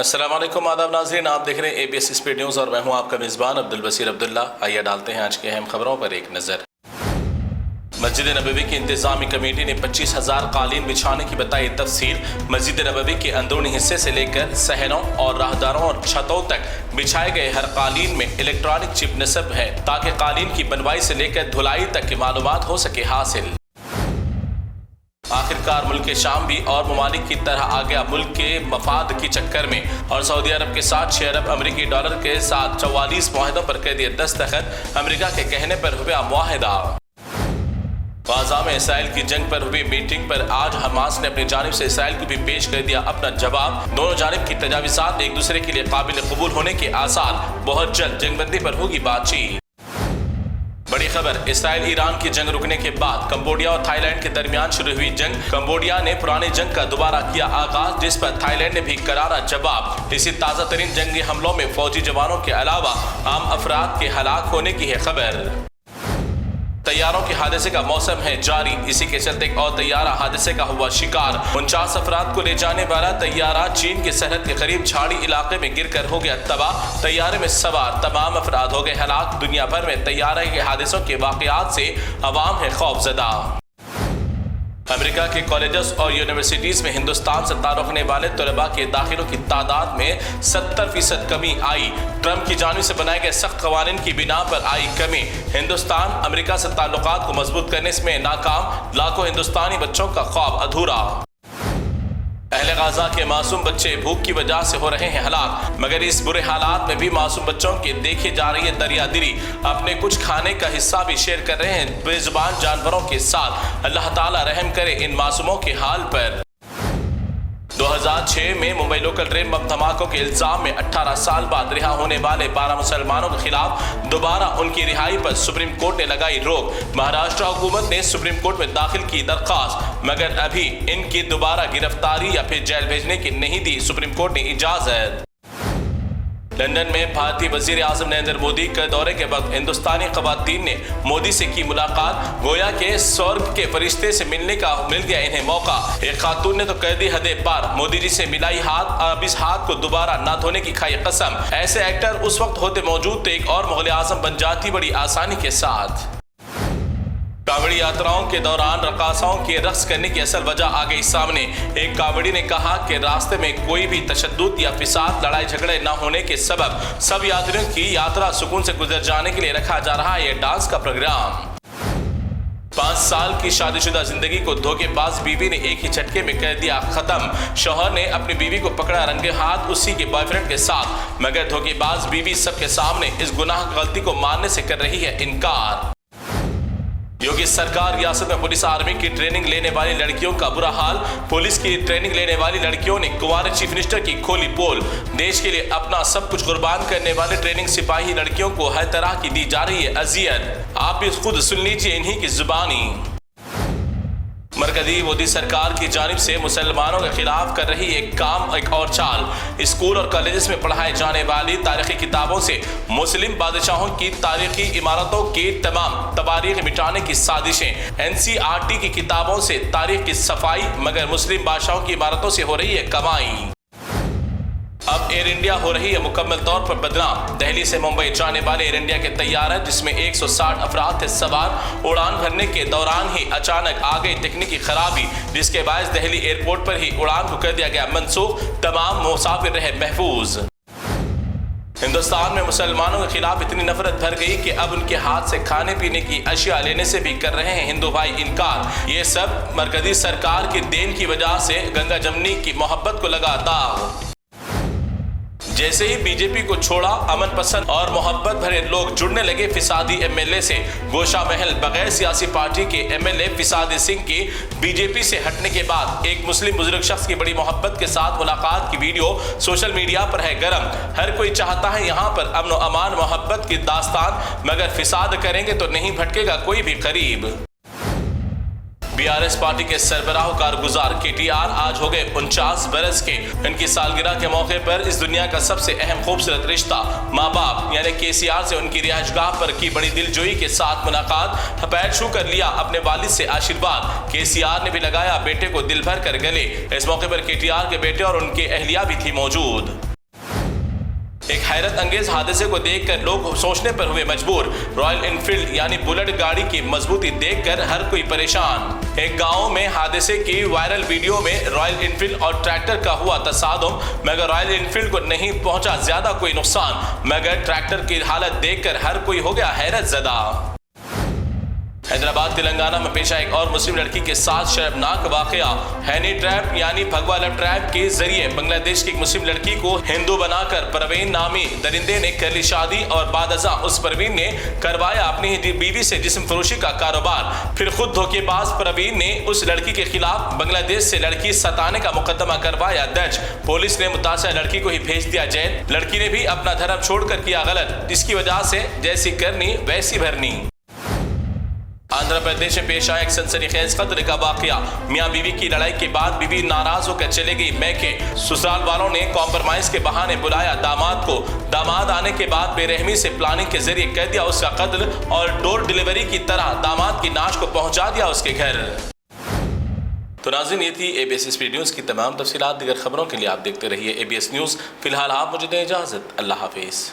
السلام علیکم آداب ناظرین، آپ دیکھ رہے ہیں ABS اسپیڈ نیوز اور میں ہوں آپ کا میزبان عبدالبصیر عبداللہ۔ آئیے ڈالتے ہیں آج کے اہم خبروں پر ایک نظر۔ مسجد نبوی کی انتظامی کمیٹی نے 25,000 قالین بچھانے کی بتائی تفصیل۔ مسجد نبوی کے اندرونی حصے سے لے کر صحنوں اور راہداروں اور چھتوں تک بچھائے گئے ہر قالین میں الیکٹرانک چپ نصب ہے تاکہ قالین کی بنوائی سے لے کر دھلائی تک کی معلومات ہو سکے حاصل۔ آخرکار ملک شام بھی اور ممالک کی طرح آ گیا ملک کے مفاد کی چکر میں، اور سعودی عرب کے ساتھ 6 ارب امریکی ڈالر کے ساتھ 44 معاہدوں پر کر دیے دستخط۔ امریکہ کے کہنے پر ہوا معاہدہ۔ غزہ میں اسرائیل کی جنگ پر ہوئی میٹنگ پر آج حماس نے اپنی جانب سے اسرائیل کو بھی پیش کر دیا اپنا جواب۔ دونوں جانب کی تجاوزات ایک دوسرے کے لیے قابل قبول ہونے کے آثار، بہت جلد جنگ بندی پر ہوگی بات چیت۔ بڑی خبر، اسرائیل ایران کی جنگ رکنے کے بعد کمبوڈیا اور تھائی لینڈ کے درمیان شروع ہوئی جنگ۔ کمبوڈیا نے پرانی جنگ کا دوبارہ کیا آغاز، جس پر تھائی لینڈ نے بھی کرارا جواب۔ اسی تازہ ترین جنگی حملوں میں فوجی جوانوں کے علاوہ عام افراد کے ہلاک ہونے کی ہے خبر۔ طیاروں کے حادثے کا موسم ہے جاری، اسی کے چلتے ایک اور طیارہ حادثے کا ہوا شکار۔ 49 افراد کو لے جانے والا طیارہ چین کے سرحد کے قریب جھاڑی علاقے میں گر کر ہو گیا تباہ۔ طیارے میں سوار تمام افراد ہو گئے ہلاک۔ دنیا بھر میں طیارے کے حادثوں کے واقعات سے عوام ہے خوف زدہ۔ امریکہ کے کالجز اور یونیورسٹیز میں ہندوستان سے تعلق رکھنے والے طلباء کے داخلوں کی تعداد میں 70% کمی آئی۔ ٹرمپ کی جانب سے بنائے گئے سخت قوانین کی بنا پر آئی کمی۔ ہندوستان امریکہ سے تعلقات کو مضبوط کرنے میں ناکام، لاکھوں ہندوستانی بچوں کا خواب ادھورا۔ اہل غزہ کے معصوم بچے بھوک کی وجہ سے ہو رہے ہیں ہلاک، مگر اس برے حالات میں بھی معصوم بچوں کے دیکھے جا رہی ہے دریا دلی۔ اپنے کچھ کھانے کا حصہ بھی شیئر کر رہے ہیں بے زبان جانوروں کے ساتھ۔ اللہ تعالیٰ رحم کرے ان معصوموں کے حال پر۔ 2006 میں ممبئی لوکل ٹرین بم دھماکوں کے الزام میں 18 سال بعد رہا ہونے والے 12 مسلمانوں کے خلاف دوبارہ ان کی رہائی پر سپریم کورٹ نے لگائی روک۔ مہاراشٹر حکومت نے سپریم کورٹ میں داخل کی درخواست، مگر ابھی ان کی دوبارہ گرفتاری یا پھر جیل بھیجنے کی نہیں دی سپریم کورٹ نے اجازت۔ لندن میں بھارتی وزیر اعظم نریندر مودی کے دورے کے وقت ہندوستانی خواتین نے مودی سے کی ملاقات، گویا کہ سورگ کے فرشتے سے مل گیا انہیں موقع۔ ایک خاتون نے تو کر دی حد پار، مودی جی سے ملائی ہاتھ، اب اس ہاتھ کو دوبارہ نہ دھونے کی کھائی قسم۔ ایسے ایکٹر اس وقت ہوتے موجود تو ایک اور مغل اعظم بن جاتی بڑی آسانی کے ساتھ۔ کانوڑی یاتراؤں کے دوران رقاصاؤں کے رقص کرنے کی اصل وجہ آ گئی سامنے۔ ایک کانوڑی نے کہا کہ راستے میں کوئی بھی تشدد یا فساد، لڑائی جھگڑے نہ ہونے کے سبب سب یاتریوں کی یاترا سکون سے گزر جانے کے لیے رکھا جا رہا ہے یہ ڈانس کا پروگرام۔ 5 سال کی شادی شدہ زندگی کو دھوکے باز بیوی نے ایک ہی جھٹکے میں کر دیا ختم۔ شوہر نے اپنی بیوی کو پکڑا رنگے ہاتھ اسی کے بوائے فرینڈ کے ساتھ، مگر دھوکے باز بیوی سب کے سامنے اس گناہ غلطی کو ماننے سے کر رہی ہے انکار۔ یوگی سرکار ریاست میں پولیس آرمی کی ٹریننگ لینے والی لڑکیوں کا برا حال۔ پولیس کی ٹریننگ لینے والی لڑکیوں نے کنوارے چیف منسٹر کی کھولی پول۔ دیش کے لیے اپنا سب کچھ قربان کرنے والے ٹریننگ سپاہی لڑکیوں کو ہر طرح کی دی جا رہی ہے اذیت۔ آپ بھی خود سن لیجیے انہی کی زبانی۔ مرکزی مودی سرکار کی جانب سے مسلمانوں کے خلاف کر رہی ایک اور چال۔ اسکول اور کالجز میں پڑھائے جانے والی تاریخی کتابوں سے مسلم بادشاہوں کی تاریخی عمارتوں کی تمام تواریخ مٹانے کی سازشیں۔ NCERT کی کتابوں سے تاریخ کی صفائی، مگر مسلم بادشاہوں کی عمارتوں سے ہو رہی ہے کمائی۔ اب ایئر انڈیا ہو رہی ہے مکمل طور پر بدنام۔ دہلی سے ممبئی جانے والے ایئر انڈیا کے طیارہ جس میں 160 افراد تھے سوار، اڑان بھرنے کے دوران ہی اچانک آ گئی تکنیکی خرابی، جس کے باعث دہلی ایئرپورٹ پر ہی اڑان کو کر دیا گیا منسوخ۔ تمام مسافر رہے محفوظ۔ ہندوستان میں مسلمانوں کے خلاف اتنی نفرت بھر گئی کہ اب ان کے ہاتھ سے کھانے پینے کی اشیاء لینے سے بھی کر رہے ہیں ہندو بھائی انکار۔ یہ سب مرکزی سرکار کی دین کی وجہ سے گنگا جمنی کی محبت کو لگا داغ۔ جیسے ہی بی جے پی کو چھوڑا، امن پسند اور محبت بھرے لوگ جڑنے لگے فسادی MLA سے۔ گوشہ محل بغیر سیاسی پارٹی کے MLA فسادی سنگھ کی بی جے پی سے ہٹنے کے بعد ایک مسلم بزرگ شخص کی بڑی محبت کے ساتھ ملاقات کی ویڈیو سوشل میڈیا پر ہے گرم۔ ہر کوئی چاہتا ہے یہاں پر امن و امان محبت کی داستان، مگر فساد کریں گے تو نہیں بھٹکے گا کوئی بھی قریب۔ BRS پارٹی کے سربراہ و کارگزار KTR آج ہو گئے 49 برس کے۔ ان کی سالگرہ کے موقع پر اس دنیا کا سب سے اہم خوبصورت رشتہ ماں باپ یعنی KCR سے ان کی رہائش گاہ پر کی بڑی دلجوئی کے ساتھ ملاقات۔ پیر چھو کر لیا اپنے والد سے آشیرواد۔ KCR نے بھی لگایا بیٹے کو دل بھر کر گلے۔ اس موقع پر KTR کے بیٹے اور ان کی اہلیہ بھی تھی موجود۔ ایک حیرت انگیز حادثے کو دیکھ کر لوگ سوچنے پر ہوئے مجبور۔ رائل انفیلڈ یعنی بلٹ گاڑی کی مضبوطی دیکھ کر ہر کوئی پریشان۔ ایک گاؤں میں حادثے کی وائرل ویڈیو میں رائل انفیلڈ اور ٹریکٹر کا ہوا تصادم، مگر رائل انفیلڈ کو نہیں پہنچا زیادہ کوئی نقصان، مگر ٹریکٹر کی حالت دیکھ کر ہر کوئی ہو گیا حیرت زدہ۔ حیدرآباد تلنگانہ میں پیش آیا ایک اور مسلم لڑکی کے ساتھ شرمناک واقعہ۔ ہینی ٹریپ یعنی بھگوا لو ٹریپ کے ذریعے بنگلہ دیش کی ایک مسلم لڑکی کو ہندو بنا کر پروین نامی درندے نے کر لی شادی، اور بعد ازاں اس پروین نے کروایا اپنی بیوی سے جسم فروشی کا کاروبار۔ پھر خود دھوکے باز پروین نے اس لڑکی کے خلاف بنگلہ دیش سے لڑکی ستانے کا مقدمہ کروایا درج۔ پولیس نے متاثرہ لڑکی کو ہی بھیج دیا جیل۔ لڑکی نے بھی اپنا دھرم چھوڑ کر کیا غلط، جس کی وجہ سے جیسی کرنی ویسی بھرنی۔ آندھرا پردیش میں پیش آیا ایک سنسنی خیز قتل کا واقعہ۔ میاں بیوی کی لڑائی کے بعد بیوی ناراض ہو کر چلے گئی میکے۔ سسرال والوں نے کمپرمائز کے بہانے بلایا داماد کو۔ داماد آنے کے بعد بے رحمی سے پلاننگ کے ذریعے کر دیا اس کا قتل، اور ڈور ڈیلیوری کی طرح داماد کی نعش کو پہنچا دیا اس کے گھر۔ تو ناظرین، یہ تھی اے بی ایس اسپیڈ نیوز کی تمام تفصیلات۔ دیگر خبروں کے لیے آپ دیکھتے رہیے اے بی ایس نیوز۔ فی الحال آپ مجھے دیں اجازت۔ اللہ حافظ۔